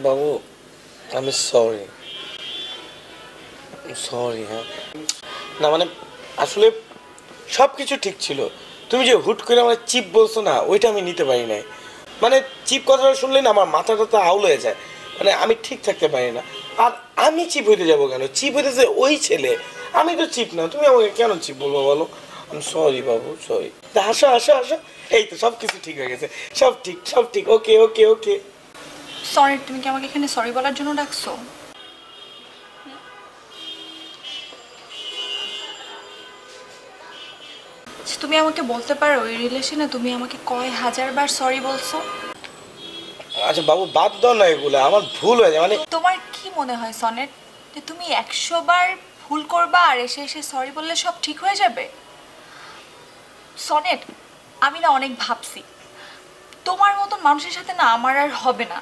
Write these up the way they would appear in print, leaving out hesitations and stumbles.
বাবু আমি sorry sorry. হ্যাঁ না মানে আসলে সব কিছু ঠিক ছিল, তুমি যে হুট করে আমার চিপ বলছো না ওইটা আমি নিতে পারি নাই। মানে চিপ কথাটা শুনলে না আমার মাথাটা তো আউল হয়ে যায়, মানে আমি ঠিক থাকতে পারি না। আর আমি চিপ হইতে যাবো কেন? চিপ হইতেছে ওই ছেলে, আমি তো চিপ না। তুমি আমাকে কেন চিপ বলবো বলো? আমি সরি বাবু সরি। আসো আসো আসো, এই তো সব কিছু ঠিক হয়ে গেছে, সব ঠিক সব ঠিক, ওকে ওকে ওকে। সরি, তুমি কি আমাকে এখানে সরি বলার জন্য ডাকছো? তুমি আমাকে বলতে পারো এই রিলেশনে তুমি আমাকে কয় হাজারবার সরি বলছো? আচ্ছা বাবু বাদ দাও না এগুলো, আমার ভুল হয়ে যায় মানে। তোমার কি মনে হয় সনেট, যে তুমি 100 বার ভুল করবা আর এসে এসে সরি বললে সব ঠিক হয়ে যাবে? সনেট, আমি না অনেক ভাবছি, তোমার মতন মানুষের সাথে না আমার আর হবে না।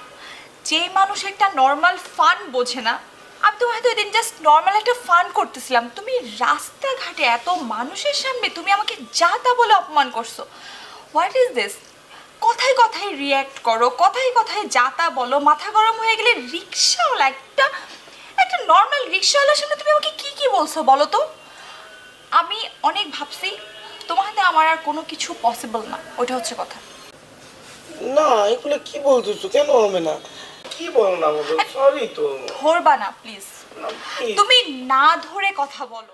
যে মানুষ একটা নর্মাল ফান বোঝে না, আমি তো হয়তো এদিন জাস্ট নর্মাল একটা ফান করতেছিলাম, তুমি রাস্তাঘাটে এত মানুষের সামনে তুমি আমাকে যা তা বলে অপমান করছো। What is this? কথায় কথায় রিয়্যাক্ট করো, কথায় কথায় যা তা বলো, মাথা গরম হয়ে গেলে রিক্সাওয়ালা একটা একটা নর্মাল রিক্সাওয়ালার সামনে তুমি আমাকে কি কি বলছো বলো তো? আমি অনেক ভাবছি, তোমার হাতে আমার আর কোনো কিছু পসিবল না, ওইটা হচ্ছে কথা। না এগুলো কি বলতেছো, কেন হবে না? কি বলো না আমাকে, সরি তো। ধরবা না প্লিজ, না, please। তুমি না ধরে কথা বলো।